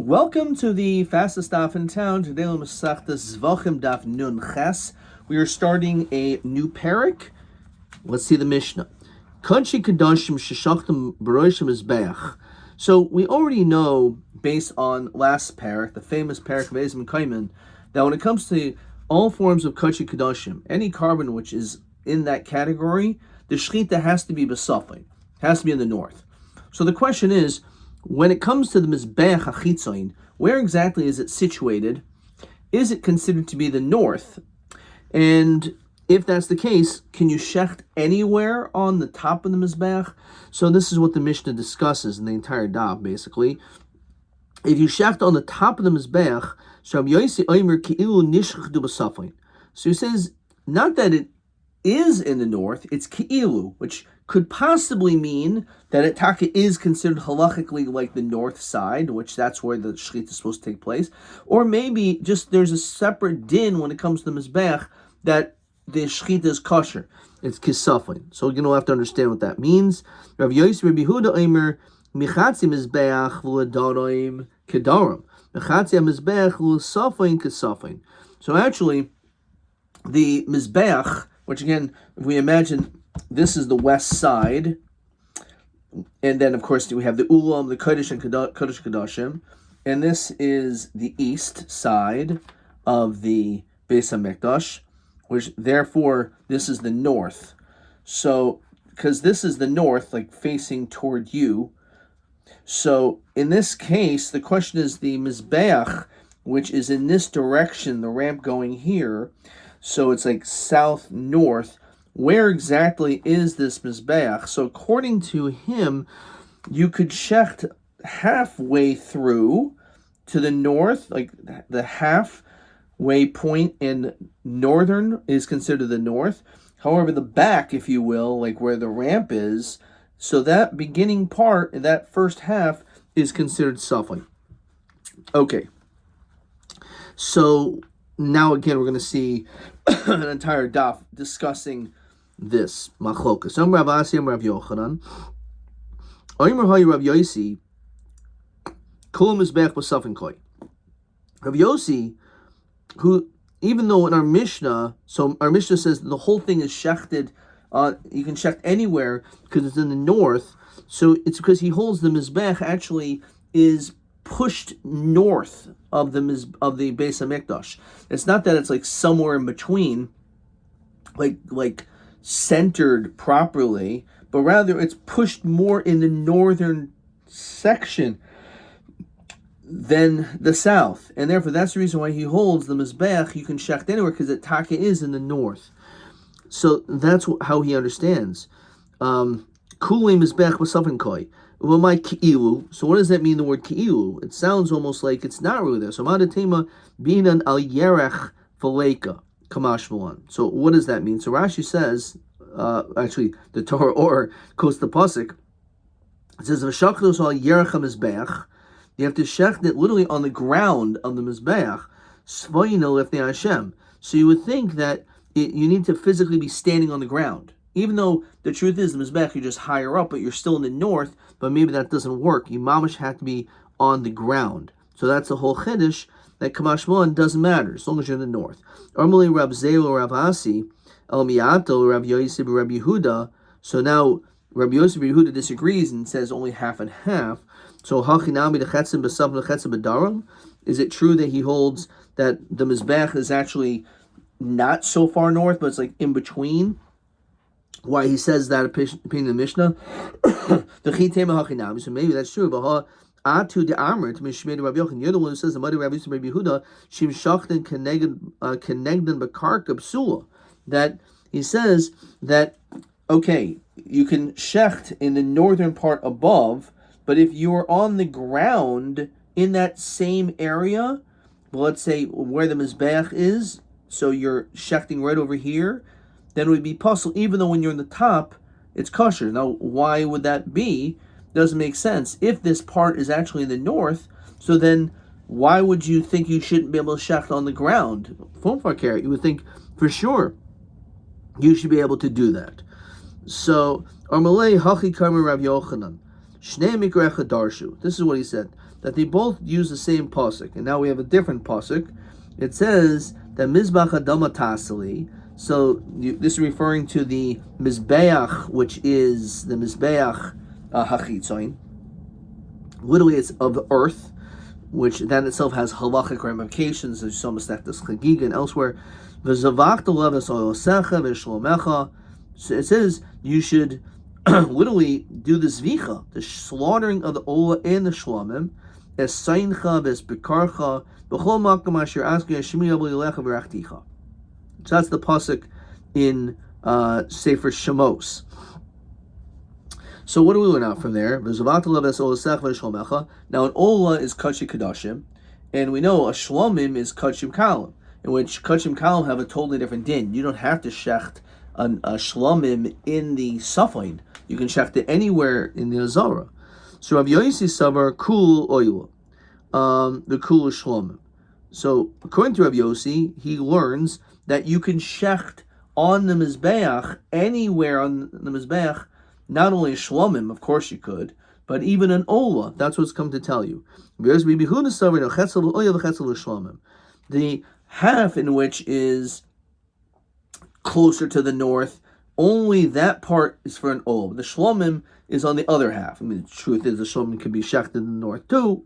Welcome to the fastest daf in town. Today on Masechtas Zevachim daf Nun Ches. We are starting a new parak. Let's see the Mishnah. Kanchi Kadashim Sheshachtim Baroshim Mizbeach. So we already know, based on last parak, the famous parak of Ezim and Kaiman, that when it comes to all forms of Kanchi Kadashim, any carbon which is in that category, the shechita has to be besafin, has to be in the north. So the question is, when it comes to the Mizbeach HaChitzoin, where exactly is it situated? Is it considered to be the north? And if that's the case, can you shecht anywhere on the top of the Mizbeach? So this is what the Mishnah discusses in the entire daf, basically. If you shecht on the top of the Mizbeach, so he says, not that it is in the north, it's ki'ilu, which could possibly mean that it taka is considered halachically like the north side, which that's where the shechita is supposed to take place, or maybe just there's a separate din when it comes to the mizbeach that the shechita is kosher. It's kisafin. So you're gonna have to understand what that means. Rav Yosef Rabbi Huda Eimer michatzi mizbeach v'ledarim kedarim michatzi mizbeach v'safin kisafin. So actually, the mizbeach, which again, if we imagine this is the west side, and then of course we have the Ulam, the Kodesh and Kodesh Kodashim, and this is the east side of the Beis HaMikdash, which therefore this is the north. So, because this is the north, like facing toward you, so in this case, the question is the Mizbeach, which is in this direction, the ramp going here, so it's like south-north. Where exactly is this Mizbeach? So according to him, you could shecht halfway through to the north, like the halfway point in northern is considered the north. However, the back, if you will, like where the ramp is, so that beginning part, that first half, is considered safin. Okay. So now again, we're going to see an entire daf discussing this machlokas. Rav Asi, Rav Yochanan, Omer Hay Rav Yosi, Kol Mizbeach B'Safin Koi. Rav Yosi, who even though in our Mishnah, so our Mishnah says the whole thing is shechted, you can shecht anywhere because it's in the north. So it's because he holds the Mizbeach actually is pushed north of the Beis HaMikdash. It's not that it's like somewhere in between, like centered properly, but rather it's pushed more in the northern section than the south, and therefore that's the reason why he holds the Mizbeach you can shecht anywhere, because the taka is in the north. So that's how he understands. Kulei Mizbeach B'Safin Koi. Well, my ki'ilu. So what does that mean, the word ki'ilu? It sounds almost like it's not really there. So Madatema binan al yerech v'leika kamash v'lan. So what does that mean? So Rashi says, actually the Torah or quotes the pasuk. It says v'shachlos al yerech hamizbeach. You have to shecht it literally on the ground of the mizbeach. Svayina lefnei Hashem. So you would think that you need to physically be standing on the ground. Even though the truth is the Mizbeach, you're just higher up, but you're still in the north, but maybe that doesn't work. You mamash have to be on the ground. So that's the whole chiddush, that Kamash Mon doesn't matter, as long as you're in the north. Armali Rab Zelo Rab Asi, El Miato Rab Yosef Rab Yehuda. So now Rab Yosef Rab Yehuda disagrees and says only half and half. So Hachinami the Chetzim B'Sav the Chetzim B'Daram. Is it true that he holds that the Mizbeach is actually not so far north, but it's like in between? Why he says that opinion in the Mishnah? So maybe that's true. But Atu de Amr to Mishmei Rabbi Yochanan. You're the one who says the mother Rabbi Yisrael Rabbi Yehuda Shim Shachten Kenegden Bakarka Psula. That he says that okay, you can shecht in the northern part above, but if you are on the ground in that same area, let's say where the Mizbeach is, so you're shechting right over here, then it would be possible, even though when you're in the top, it's kosher. Now, why would that be? Doesn't make sense. If this part is actually in the north, so then why would you think you shouldn't be able to shecht on the ground? You would think for sure you should be able to do that. So, Armalei Hachi Karmer Rav Yochanan. Shnei Mikrecha Darshu. This is what he said. that they both use the same pasuk. And now we have a different pasuk. It says that Mizbach Adama Tasali. So this is referring to the Mizbeach, which is the Mizbeach Hachitzoin. Literally, it's of earth, which that itself has halachic ramifications, as you saw Masechtas Chagiga and elsewhere. So it says you should literally do the zvicha, the slaughtering of the ola and the shlamim, as saincha, as bekarcha, b'chol makam asher asking Hashemi Yabli Lecha v'rachticha. So that's the pasuk in Sefer Shemos. So what do we learn out from there? Now an ola is kachim kadashim, and we know a shlamim is kachim kalim, in which kachim kalim have a totally different din. You don't have to shecht a shlamim in the safin. You can shecht it anywhere in the azara. So Rav Yossi savar kul oila, the kul is shlamim. So according to Rav Yossi, he learns that you can shecht on the mizbeach, anywhere on the mizbeach, not only a shlamim, of course you could, but even an ola. That's what's come to tell you. The half in which is closer to the north, only that part is for an ola. The shlamim is on the other half. I mean, the truth is the shlamim can be shechted in the north too.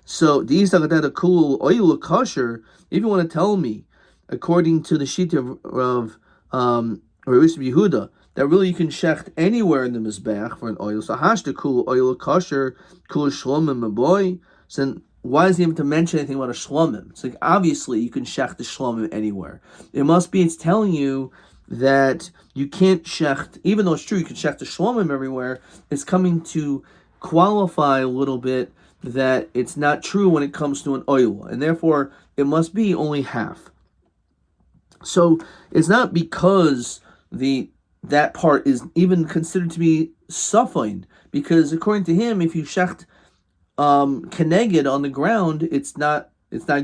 So the kul oil kosher. If you want to tell me, according to the shita of Rabbi Yehuda, that really you can shecht anywhere in the mizbeach for an oil. So hashta kul oil kosher, kul shlomim maboy. So why does he have to mention anything about a shlomim? It's like obviously you can shecht the shlomim anywhere. It's telling you that you can't shecht, even though it's true you can shecht the shlomim everywhere. It's coming to qualify a little bit that it's not true when it comes to an oil, and therefore it must be only half. So it's not because that part is even considered to be suffering, because according to him, if you shecht keneged on the ground, it's not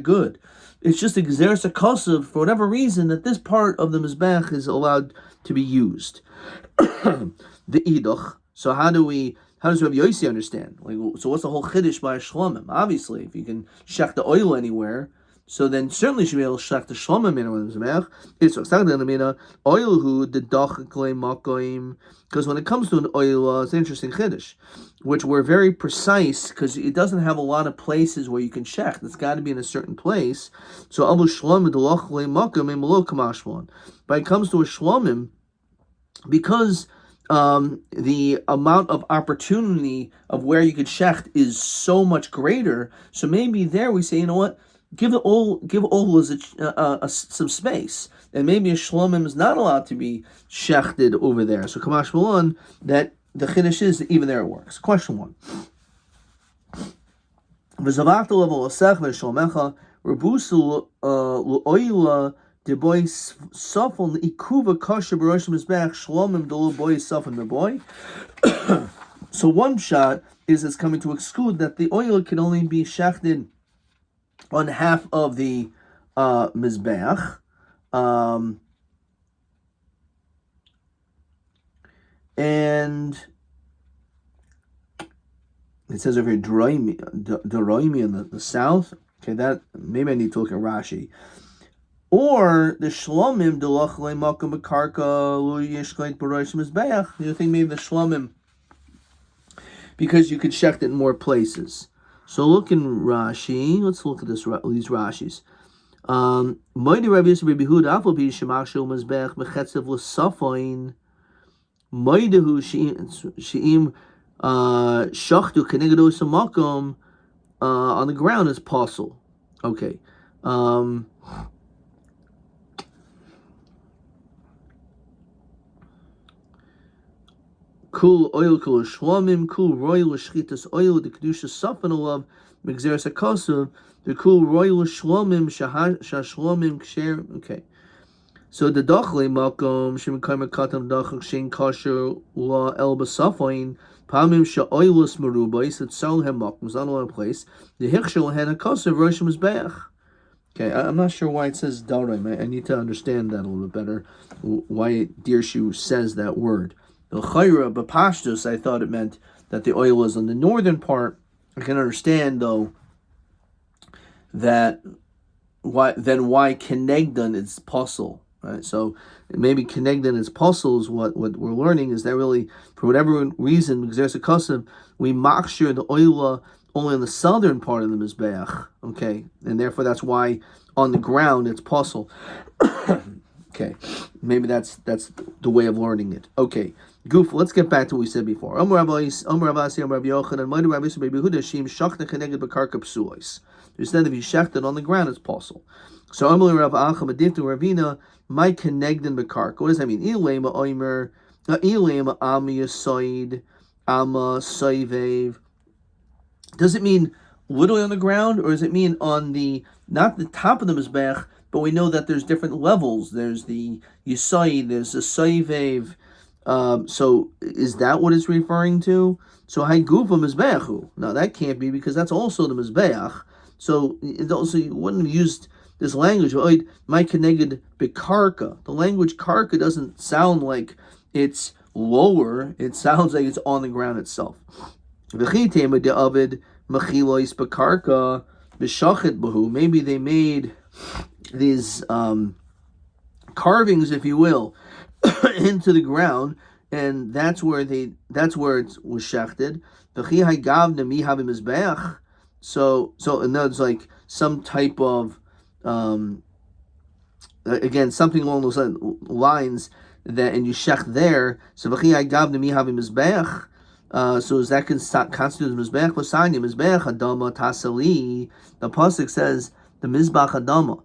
good. It's just a gzeres hakosov for whatever reason that this part of the mizbech is allowed to be used. The idoch. So how does Rabbi Yossi understand? So what's the whole chiddush by a shlamim? Obviously, if you can shecht the oil anywhere, so then certainly you should be able to shecht the shlomim in the mizbech. It's oil who the dach klei makoim. Because when it comes to an oil, it's an interesting chiddush, which we're very precise because it doesn't have a lot of places where you can shecht. It's got to be in a certain place. So abu shlomim the dach klei makoim emelo kamashmon. But it comes to a shlomim, because the amount of opportunity of where you could shecht is so much greater. So maybe there we say, you know what? Give all some space, and maybe a shlomim is not allowed to be shechted over there. So kamash malon, that the chiddush is that even there it works. Question 1. V'zavachta level osech v'shlomecha rebusu l'oila deboy sofon ikuva kosher b'rosh mizbech shlomim dolo boy sofon deboy. So one shot is it's coming to exclude that the oil can only be shechted on half of the mizbeach, and it says over here Doroimi in the south. Okay, that maybe I need to look at Rashi. Or the shlomim delachlei makom bekarka lu yishkleit b'rosh mizbeach. You think maybe the shlomim, because you could shecht it in more places. So look in Rashi. Let's look at these Rashis. Moidi Rabbi Yossi Rabbi Yehuda Afal Pi Shemach Shel Mizbech Mechetzev L'Safain Moidehu Sheim Shachtu Kenegado Samakom on the ground is possible. Okay. Kul oil kul shlamim kul royal shchitas oil the kedusha safan olav migzeres hakasuv the kul royal shlamim shashlamim ksher. Okay, so the dachle makom shemikayim katam dachak shein kasher la el basafain pamim sha'oilus merubais at salhem makom is not a lot of place. The hichshel had a kasuv roshim mizbeach. Okay, I'm not sure why it says darim. I need to understand that a little bit better. Why Dirshu says that word. The chayra b'pashtus, I thought it meant that the oil was on the northern part I can understand though that why Kenegdan is puzzle, right? So maybe Kenegdan is puzzle is what we're learning is that really for whatever reason because there's a custom we machshir the oila only on the southern part of the mizbeach, okay, and therefore that's why on the ground it's puzzle. Okay, maybe that's the way of learning it. Okay, goof. Let's get back to what we said before. Instead of you shechted on the ground, it's possible. So Amalei Rav Acham Adiftu Ravina my Kenegdan Bekarka. What does that mean? Ilema Oimer, Ilema Ami Yasoid, Ama Soivev. Does it mean literally on the ground, or does it mean on the not the top of the mizbech? But we know that there's different levels. There's the Yisoid, there's the Soivev. So is that what it's referring to? So Hay Gufa Mizbechu. Now that can't be because that's also the mizbeach. So it also you wouldn't have used this language. My Keneged Bekarka. The language karka doesn't sound like it's lower. It sounds like it's on the ground itself. Maybe they made these carvings, if you will, into the ground, and that's where it was shechted. So and that's like some type of again something along those lines that and you shech there. So so is that constitute the mizbech? Mizbech adama tasali. The pasuk says the mizbach adama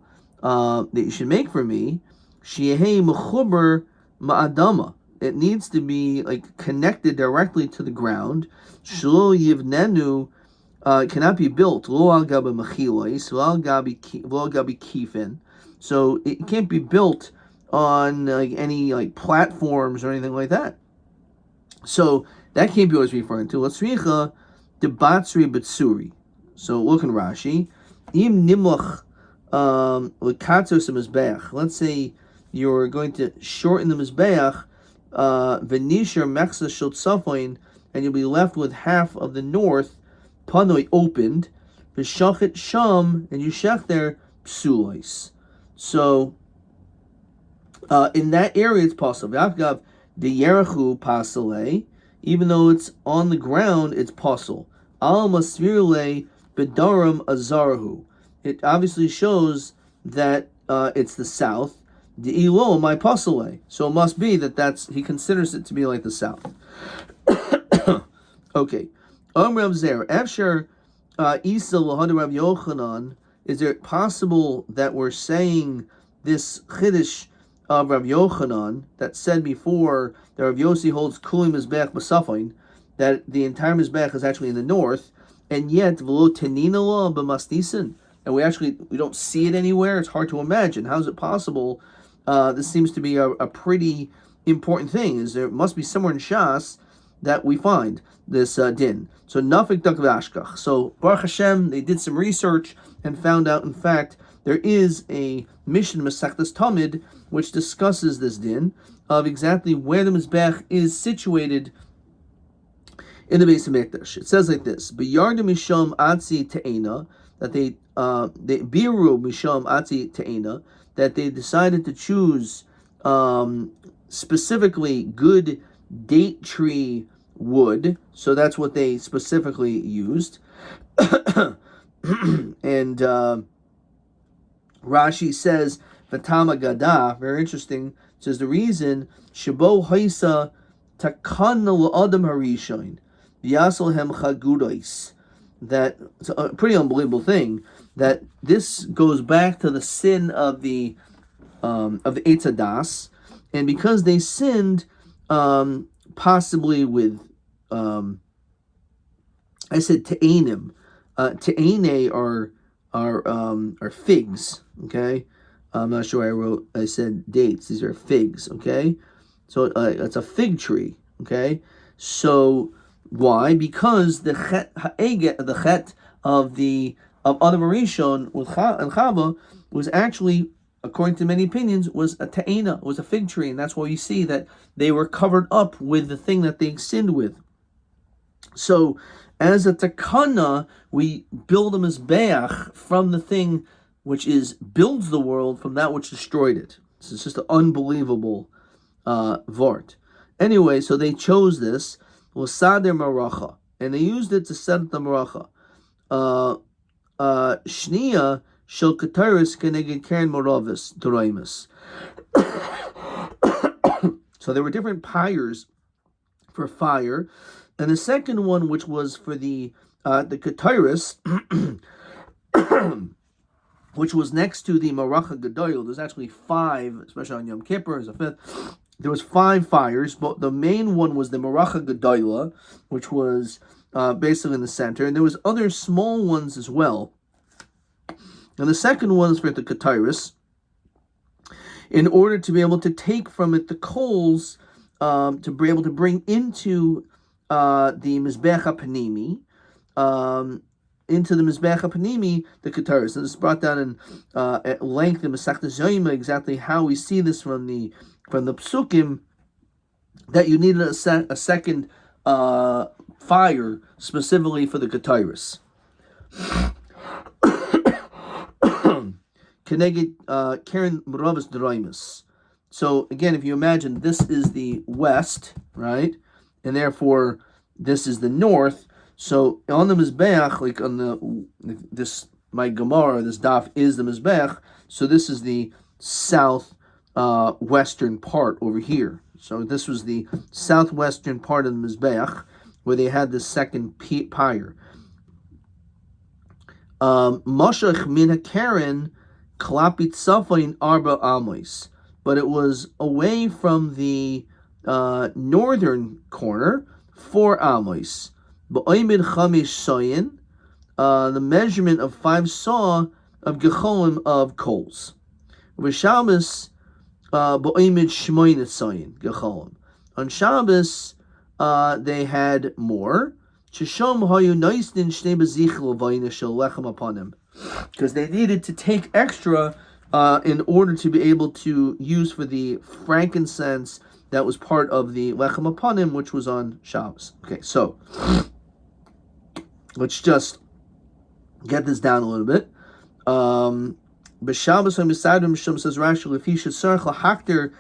that you should make for me. Shiehei mechuber ma'adama. It needs to be like connected directly to the ground. Shlo yivnenu. It cannot be built. Lo al gabi mechilois, lo al gabi kifin. So it can't be built on like any like platforms or anything like that. So that can't be what it's referring to. Let's read the batsri betsuri. So look in Rashi. Im nimlach lekatzos mizbeach. Let's say you're going to shorten the mizbeach. Venishar mechsa shel tzafoin, and you'll be left with half of the north. Panoi opened. V'shachet sham, and you shech there psulois. So in that area it's possible. V'avgav de yerachu pasale. Even though it's on the ground, it's possible. Al masvirle bedaram azarahu. It obviously shows that it's the south. The ilo my pasale. So it must be that's he considers it to be like the south. Okay. Rav Zer after Isa lahad Rav Yochanan. Is it possible that we're saying this chiddush of Rav Yochanan that said before that Rav Yossi holds Kuli Mizbech B'Safain, that the entire Mizbech is actually in the north, and yet V'lo Teninala B'Masnisin, and we don't see it anywhere. It's hard to imagine. How is it possible? This seems to be a pretty important thing. Is there must be somewhere in Shas that we find this din. So Nafik Dak Vashkach. So Baruch Hashem, they did some research and found out, in fact, there is a mission Masechtas Tamid which discusses this din of exactly where the Mizbech is situated in the Beis HaMikdash. It says like this: B'yardu misham atzi te'ena, that they biru misham atzi te'ena, that they decided to choose specifically good date tree wood. So that's what they specifically used. And Rashi says Vatama Gada, very interesting, says the reason Shabo Haisa Takana L'Adam Harishon V'Yasalhem Chagudois, that it's a pretty unbelievable thing that this goes back to the sin of the Eitz Hadas, and because they sinned possibly with I said te'anim. Te'ene are figs. Okay, I'm not sure I said dates. These are figs. Okay, so it's a fig tree. Okay, so why? Because the chet of Adam Rishon with and Chava was actually, according to many opinions, was a te'ena, was a fig tree, and that's why you see that they were covered up with the thing that they sinned with. So As a takana, we build a mizbeach from the thing which is builds the world from that which destroyed it. This is just an unbelievable vort. Anyway, so they chose this l'sader maracha, and they used it to set the maracha. Shnia shel kataris keneged keren moravis doraimus. So there were different pyres for fire, and the second one, which was for the kataris, which was next to the maracha gedoyel. There's actually 5, especially on Yom Kippur as a 5th. There was 5 fires, but the main one was the maracha gedoyla, which was basically in the center, and there was other small ones as well. And the second one is for the kataris, in order to be able to take from it the coals, to be able to bring into the mizbech hapanimi, into the mizbech hapanimi, the kataris. And this is brought down in at length in Masechta Yomi, exactly how we see this from the psukim, that you needed a second fire specifically for the kataris. Keneged Karen Muravis Deraimus. So again, if you imagine, this is the west, right? And therefore, this is the north. So on the Mizbeach, like on this, my Gemara, this daf is the Mizbeach. So this is the south western part over here. So this was the southwestern part of the Mizbeach, where they had this second pyre. Moshach min HaKaren Klapit Safain Arba Amos, but it was away from the northern corner 4 Amos. Ba'oimid Chamish Soyin, the measurement of 5 saw of gecholim of coals. V'Shabbos ba'oimid Shmoynet Soyin gecholim. On Shabbos they had more. Sheshom hayu noisnin shnei bezichel v'ayna shel lechem upon him, because they needed to take extra in order to be able to use for the frankincense that was part of the lechem upon him, which was on Shabbos. Okay, so let's just get this down a little bit. B'Shabbos ha'misadim Mishum says Rashi lefi shetzarich lahakter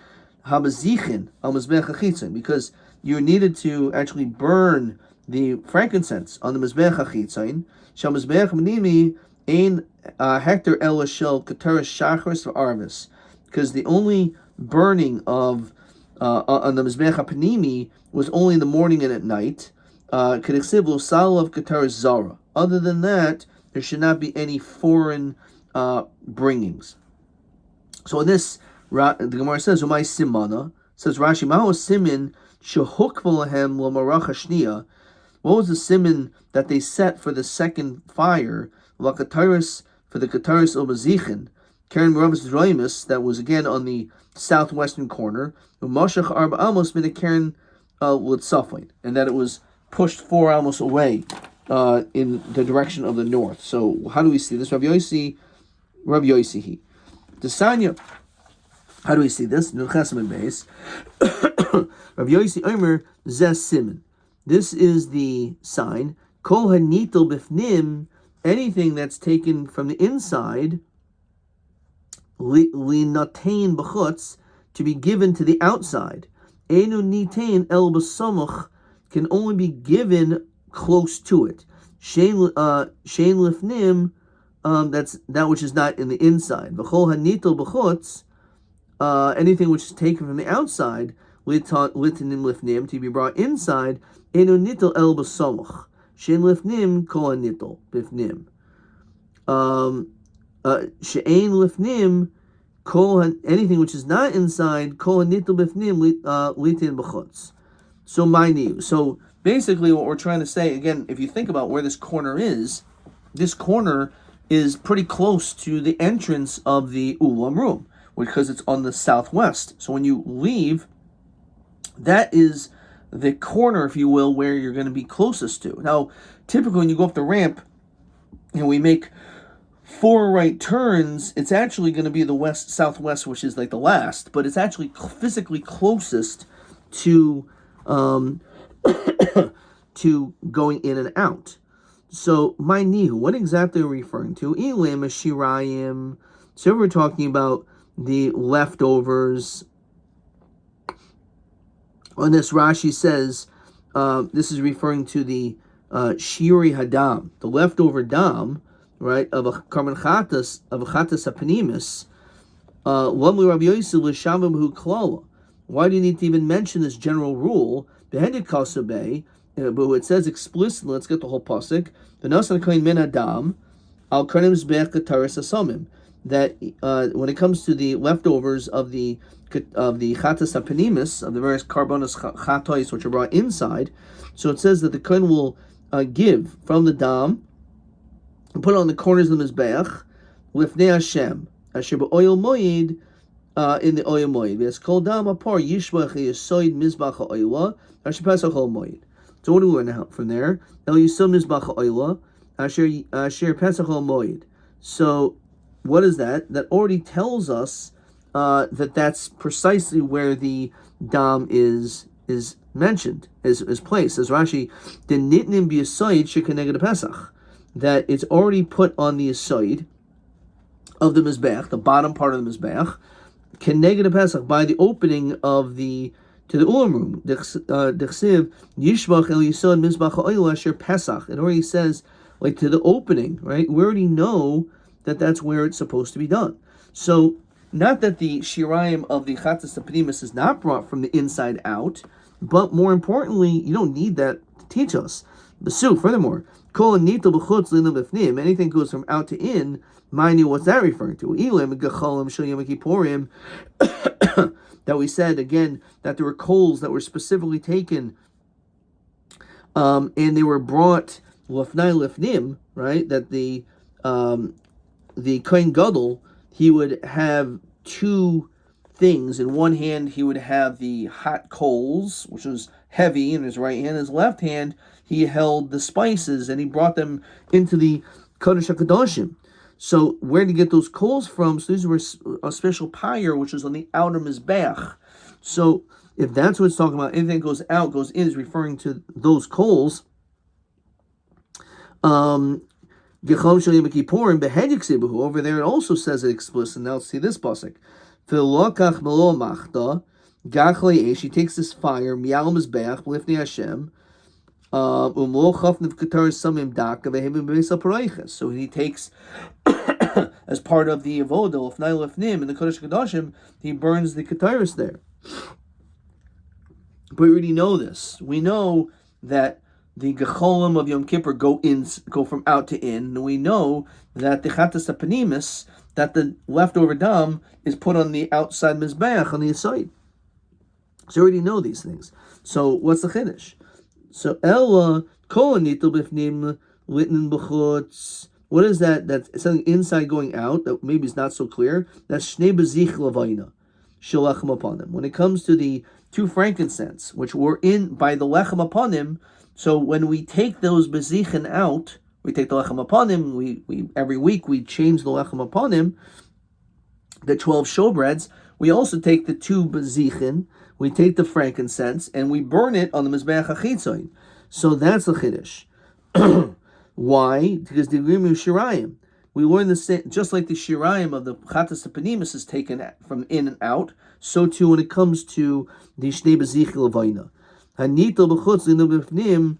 habazichin al mizbech hachitzon, because you needed to actually burn the frankincense on the mizbech hachitzon. Shal mizbech minimi ein hector ela shel kataris shachris v'arvis, because the only burning of on the mizbech hapanimi was only in the morning and at night. K'dichsiv lo sal of kataris zara. Other than that, there should not be any foreign bringings. So in this, the Gemara says, "Umay simana," says Rashi, "Mahu simin shehukva lahem lo maracha shniya." What was the siman that they set for the second fire? Lakataris, for the kataris obazichin, Karen Meravis Droimus, that was again on the southwestern corner. Umashach arba amos min Karen litzafain, and that it was pushed 4 amos away in the direction of the north. So how do we see this? Rabbi Yosihi. Desanya. How do we see this? Nuchasim base. Rabbi Yossi Omer zes siman. This is the sign. Kol hanitel bifnim, anything that's taken from the inside, li natain b'chutz, to be given to the outside. Enu nitain el b'samuch, can only be given close to it. Shein lifnim, that's that which is not in the inside. V'chol hanitel b'chutz, anything which is taken from the outside, litinim lifnim, to be brought inside. Enu nitel el b'samuch. Shein lifnim kol hanitel bifnim. She'ein lifnim kol, anything which is not inside, kol hanitel bifnim litin b'chutz. So my so basically what we're trying to say, again, if you think about where this corner is pretty close to the entrance of the Ulam room, because it's on the southwest. So when you leave, that is the corner, if you will, where you're going to be closest to. Now, typically when you go up the ramp and we make 4 right turns, it's actually going to be the southwest, which is like the last, but it's actually physically closest to to going in and out. So, my nihu, what exactly are we referring to? Ilim shirayim. So we're talking about the leftovers. On this, Rashi says this is referring to the shiri hadam, the leftover dam, right, of a karban chatas, of a chatas apanimis. Why do you need to even mention this general rule? But it says explicitly, let's get the whole pasuk. That when it comes to the leftovers of the chatas apanimis, of the various karbonos chatois which are brought inside, so it says that the kohen will give from the dam and put it on the corners of the mizbeach lifnei Hashem asher ba'oil moed, in the oil moed. It's called dam apar yishbach yisoid mizbach ha'oila asher pesach ha'ol moed. So what do we learn from there? El yisod mizbach ha'oila asher pesach ha'ol moed. So what is that? That already tells us that that's precisely where the dam is mentioned, is placed. As Rashi, the nitnim b'yasoid shekeneged pesach, that it's already put on the yasoid of the mizbeach, the bottom part of the mizbeach, keneged pesach, by the opening of the to the ulam room. Dechsiv yishbach el yisod mizbach ha'oil asher pesach. It already says, like, to the opening, right? We already know that that's where it's supposed to be done. So, not that the shirayim of the chatas apanimis is not brought from the inside out, but more importantly, you don't need that to teach us. Furthermore, anything goes from out to in. Mind you, what's that referring to? That we said again that there were coals that were specifically taken, and they were brought lefnai lefnim, right? That the kohen gadol, he would have two things. In one hand, he would have the hot coals, which was heavy, in his right hand. His left hand, he held the spices, and he brought them into the Kodesh HaKadoshim. So where did he get those coals from? So these were a special pyre, which was on the outer mizbeach. So if that's what it's talking about, anything that goes out, goes in, is referring to those coals. Over there it also says it explicit. Now let's see this pasuk. He takes this fire, mial mizbeach, lifnei Hashem, so he takes, as part of the avodah of Nai Lefnim in the Kodesh Kodashim, he burns the kataris there. But we already know this. We know that the gecholim of Yom Kippur go from out to in, and we know that the chatas apanimis, that the leftover dam, is put on the outside mizbeach on the side. So we already know these things. So what's the chiddush? So Ella kol nitel b'fnim litnin b'chutz. What is that? That's something inside going out. That maybe is not so clear. That's shnei bezich lavayna shalachem upon them. When it comes to the two frankincense, which were in by the lechem upon him. So when we take those bezichin out, we take the lechem upon him. We every week we change the lechem upon him. The 12 showbreads. We also take the two bezichin. We take the frankincense and we burn it on the mizbeach hachitzoin. So that's the chiddush. Why? Because the shirayim. We learn the same, just like the shirayim of the chatas apanimis is taken from in and out. So too when it comes to the shnei bezichil avayna, hanitel b'chutz linubifnim,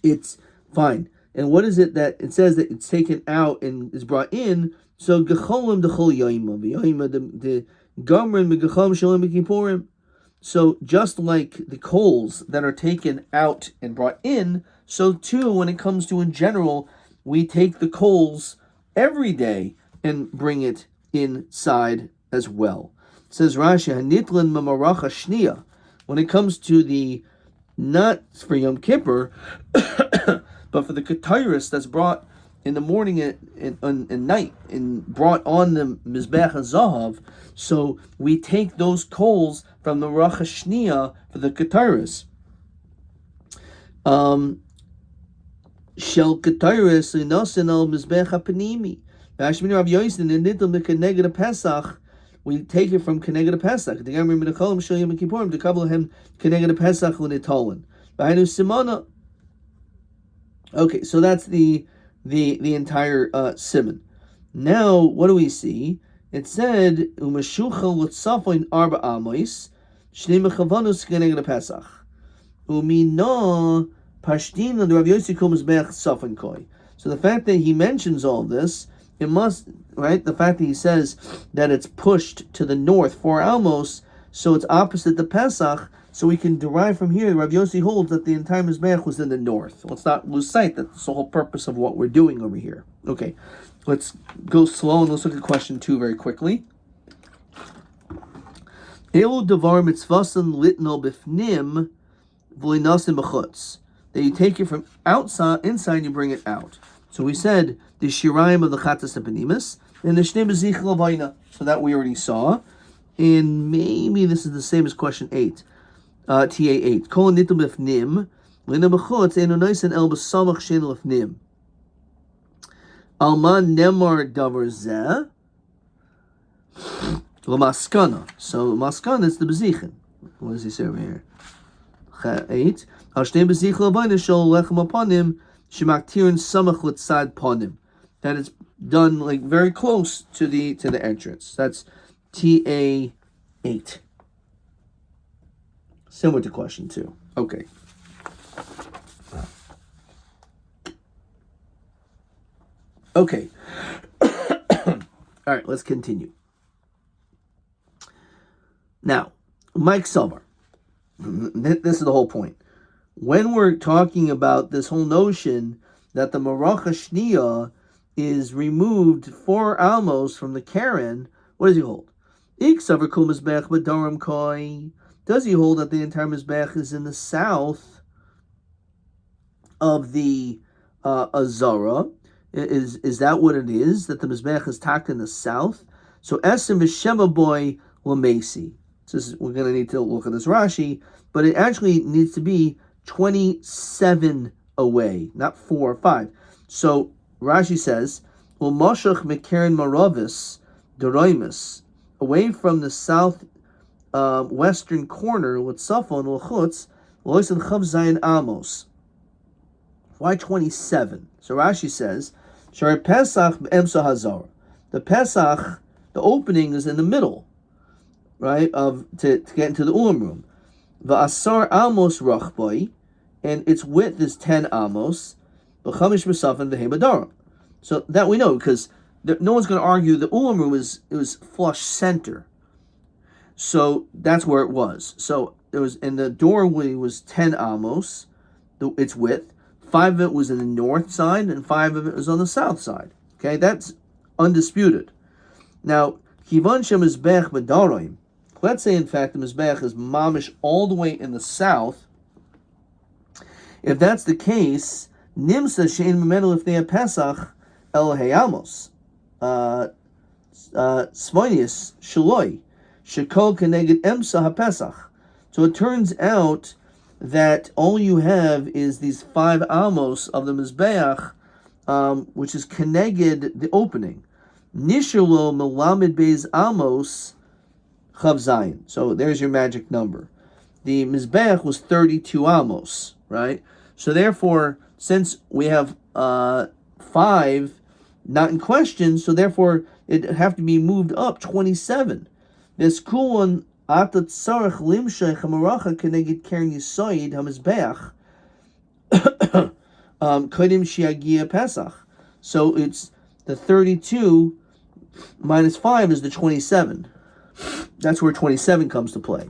it's fine. And what is it that it says that it's taken out and is brought in? So gecholim dechol yoyma, the Gamrin megacham shalom b'kippurim. So just like the coals that are taken out and brought in, so too when it comes to in general, we take the coals every day and bring it inside as well. It says Rashi, Hanitlin mamaracha shniya. When it comes to the, not for Yom Kippur, but for the katayrus that's brought in the morning and night, and brought on the Mizbech HaZahav, so we take those coals from the Racha Shniya for the Kataris. Shel Kataris inasin al Mizbech HaPanimi. V'ashmini Rav Yosin and Nitel Mekaneged Pesach. We take it from Keneged Pesach. The Gamri Menacholim Shel Yom Kippurim to Kabbalah Hem Keneged Pesach L'Nitolan. V'hainu simana. Okay, so that's the entire siman. Now, what do we see? It said u'mashuchel l'tzafoin arba amos shnei mechavanus keneged Pesach u'mino pashtin and Rav Yossi kol mizbeach tzafon koi. So the fact that he mentions all this, it must, right? The fact that he says that it's pushed to the north 4 amos, so it's opposite the Pesach. So we can derive from here, Rav Yossi holds that the entire Mizbeach was in the north. Let's not lose sight. That's the whole purpose of what we're doing over here. Okay, let's go slow and let's look at question 2 very quickly. Elu davar mitzvasan litno bifnim v'linasim b'chutz. That you take it from inside, you bring it out. So we said the shirayim of the chatas epinimus and the shnei bezich l'vayna. So that we already saw, and maybe this is the same as question 8. TA8. Kol nitum b'fnim, lina b'chutz, eno noisen el b'samach shein l'fnim. Alma nemar davar zeh, l'maskana. So maskana is the bezichin. What does he say over here? 8. Al shnei bezich l'vayna shol lechem aponim, shemaktirin samach l'tzad ponim. That is done like very close to the entrance. That's TA8. Similar to question 2. Okay. Okay. All right, let's continue. Now, Mike Silver. This is the whole point. When we're talking about this whole notion that the Maracha Shniya is removed 4 amos from the Karen, what does he hold? Iksaver kol mizbeach b'daram koi. Does he hold that the entire Mizbeach is in the south of the Azara? Is that what it is? That the Mizbeach is tucked in the south? So Esim is Shema boy Lamesi. So we're going to need to look at this Rashi, but it actually needs to be 27 away, not 4 or 5. So Rashi says, "Well, Moshach Mekeren Maravis Doroimus, away from the south western corner with Safon L'chutz Lois and Chav Zayin Amos." Why 27? So Rashi says, "Shari Pesach Emsa Hazar." The Pesach, the opening is in the middle, right? To get into the Ulam room. Va'asar Amos Rachboi, and its width is 10 Amos. V'chamish Mesafin V'hebadarim. So that we know because no one's going to argue the Ulam room was flush center. So that's where it was. So it was, and the doorway was 10 amos, its width. 5 of it was in the north side, and 5 of it was on the south side. Okay, that's undisputed. Now, kivan shemizbech b'daroim. Let's say, in fact, the mizbech is mamish all the way in the south. If that's the case, nimsa shein memenu lifnei Pesach el hayamos, svonius shaloi. Shekol keneged emsa haPesach. So it turns out that all you have is these 5 amos of the Mizbeach, which is keneged the opening. Nishalo melamed beis amos chav zayin. So there's your magic number. The Mizbeach was 32 amos, right? So therefore, since we have 5 not in question, so therefore it'd have to be moved up 27. This kulon atat tzarich limshach hamaracha keneged keren yisoid hamizbeach kodim shiagia Pesach. So it's the 32 minus 5 is the 27. That's where 27 comes to play.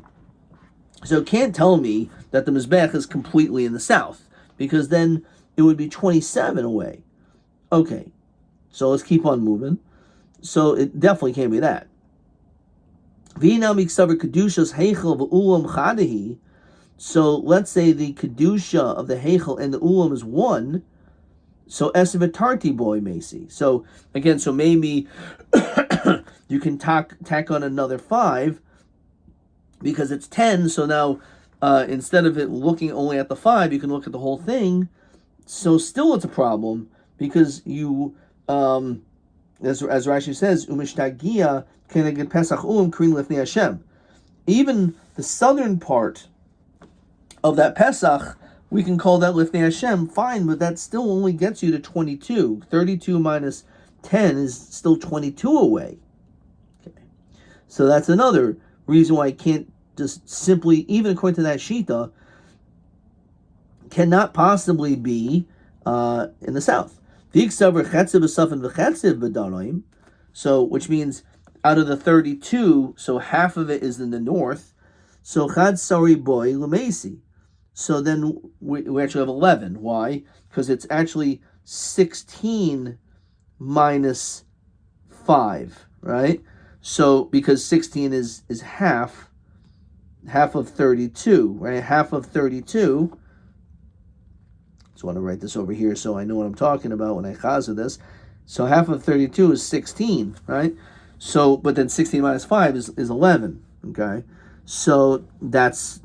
So it can't tell me that the mizbeach is completely in the south, because then it would be 27 away. Okay, so let's keep on moving. So it definitely can't be that. So let's say the kedusha of the heichel and the ulam is 1. So esivatarti boy macy. So again, so maybe you can tack on another 5 because it's 10. So now instead of it looking only at the 5, you can look at the whole thing. So still, it's a problem because you, as Rashi says, umishtagia keneged Pesach krin lifnei Hashem. Even the southern part of that Pesach we can call that Lifnei Hashem, fine, but that still only gets you to 22. 32 minus 10 is still 22 away. Okay. So that's another reason why I can't just simply, even according to that Shita, cannot possibly be in the south. So, which means out of the 32, so half of it is in the north. So chad sari boy lumesi. So then we actually have 11. Why? Because it's actually 16 minus 5, right? So because 16 is half of 32, right? Half of 32. Just want to write this over here so I know what I'm talking about when I chaza this. So half of 32 is 16, right? So, but then 16 minus 5 is 11, okay? So that's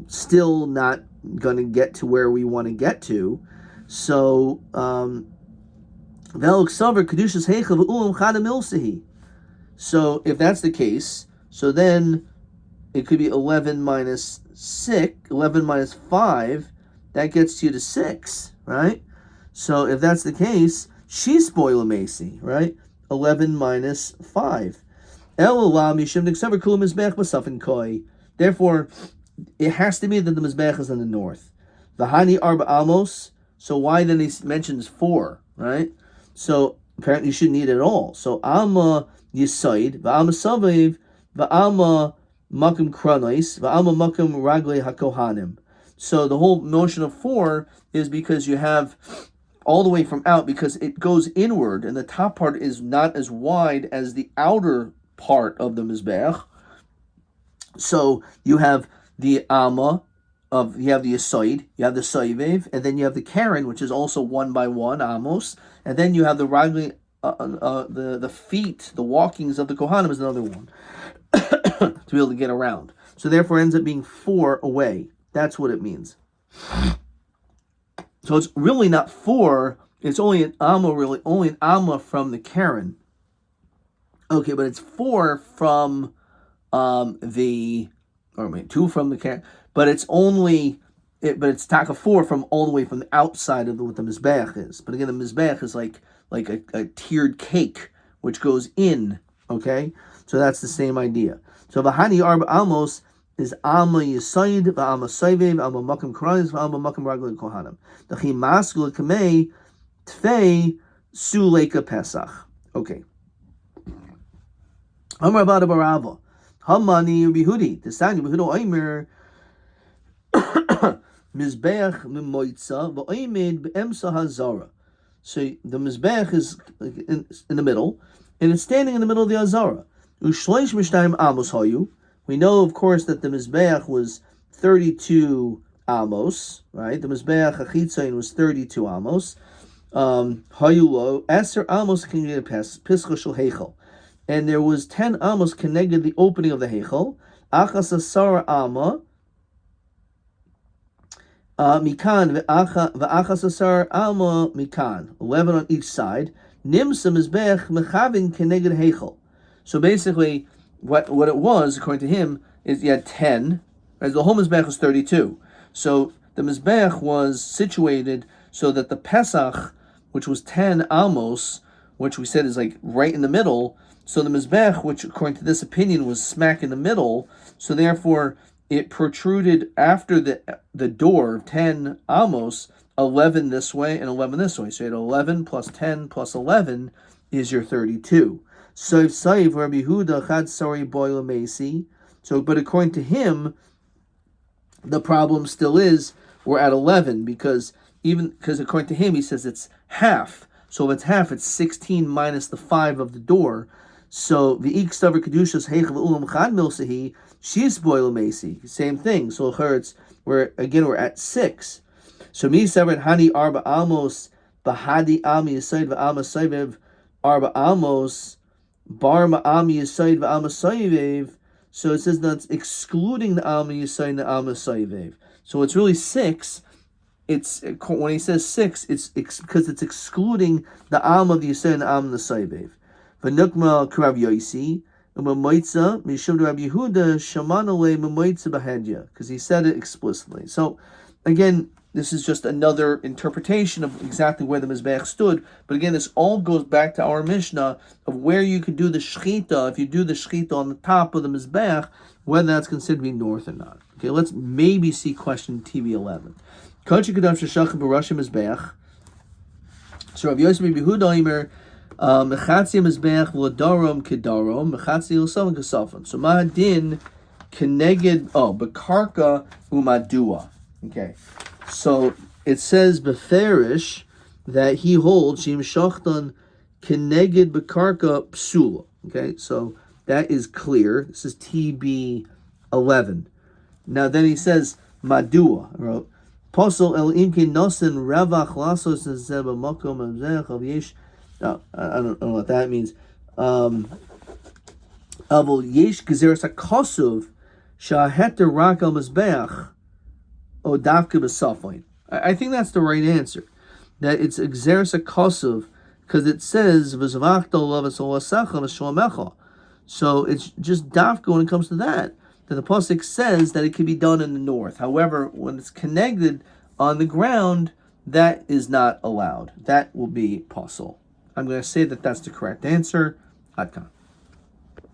still not going to get to where we want to get to. So, so if that's the case, so then it could be 11 minus 5, that gets you to 6, right? So if that's the case, she's spoiler Macy, right? 11 minus 5. Therefore, it has to be that the Mizbech is in the north. V'hani arba amos. So why then he mentions 4, right? So apparently you shouldn't need it at all. So alma yisaid, v'alma saviv, v'alma makim kronos, v'alma makim ragle hakohanim. So the whole notion of 4 is because you have all the way from out, because it goes inward, and the top part is not as wide as the outer part of the Mizbech. So you have the Alma, you have the Yisoid, you have the Soivev, and then you have the Karen, which is also 1 by 1, Amos, and then you have the Ragli, the feet, the walkings of the Kohanim is another one, to be able to get around. So therefore it ends up being 4 away. That's what it means. So it's really not 4, it's only an Alma from the Karen. Okay, but it's 4 from 2 from the Karen, but it's taka 4 from all the way from the outside of what the Mizbech is. But again, the Mizbech is like a tiered cake, which goes in, okay? So that's the same idea. So V'hani Arba Amos is Alma Yisayid, V'alma Soivev, Alma Makam Kronis, V'alma Makam Ragli Kohanim. D'chi Maskul Kamei Tfei Suleka Pesach. Okay. Amar Bada Barava. Hamani Bihudi. Tisani Bihudo Aimer Mizbeach Mimoitza V'oimed Be'emsa Hazara. So the Mizbeach is in the middle, and it's standing in the middle of the Hazara. Ushleish Mishtayim Amos Hayu. We know, of course, that the Mizbeach was 32 amos, right? The Mizbeach Achitzayin was 32 amos. Hayulo, Eser amos connected Pischa Shel Heichel. And there was 10 amos connected the opening of the Heichel. Achas Asar Amma, Mikan, V'achas Asar Amma Mikan. 11 on each side. Nimsa Mizbeach Mechavin connected Heichel. So basically, what it was, according to him, is you had 10, right? The whole Mizbech was 32. So the Mizbech was situated so that the Pesach, which was 10 amos, which we said is like right in the middle, so the Mizbech, which according to this opinion was smack in the middle, so therefore it protruded after the door, 10 amos, 11 this way and 11 this way. So you had 11 plus 10 plus 11 is your 32. So Rabbi Huda Chad Sari Boil Macy. So, but according to him, the problem still is we're at 11 because according to him he says it's half. So if it's half, it's 16 minus the 5 of the door. So the Ikstaver Kedushas Heichav Ulam Chad Milsahi she's Boil Macy. Same thing. So we're at 6. So me severed Hani Arba Amos Bahadi Ami Yisaid V'Ama Saivev Arba Amos Bar Ma'am Yisaid V'Am Sayivev. So it says that's excluding the Am Yisaid and the Am Sayivev. So it's really 6. It's when he says 6, it's because it's excluding the Am of the Yisaid and the Am of the Sayivev. V'Nukma K'Rav Yosi U'Mamoitza Mishum Rabbi Yehuda Shamanale Mamoitza Bahedya, because he said it explicitly. So again, this is just another interpretation of exactly where the Mizbeach stood. But again, this all goes back to our Mishnah of where you could do the Shechita, if you do the Shechita on the top of the Mizbeach, whether that's considered to be north or not. Okay, let's maybe see question TV11. Kochi Kedam Sheshachim Barashim Mizbeach. So Rabbi Yosef Yehuda Omer, Mechatzi Mizbeach L'Darom Kedarom, Mechatzi L'Safon Kesafon. So Mahadin Keneged, Bekarka Umadua. Okay. So it says Beferish that he holds Shim Shachtan Keneged Bekarka Psula. Okay, so that is clear. This is TB11. Now then he says Madua. Wrote Posel El Imke Nosen Ravach Lasos Zeba Makom Amzech of Yesh. No, I don't know what that means. Avol Yesh Gezeres HaKosuv Shaheter Rak Al Mizbeach. I think that's the right answer. That it's Exeris Akosov, because it says so it's just dafka when it comes to that the pasuk says that it can be done in the north. However, when it's connected on the ground, that is not allowed. That will be pasul. I'm going to say that that's the correct answer. Adkan.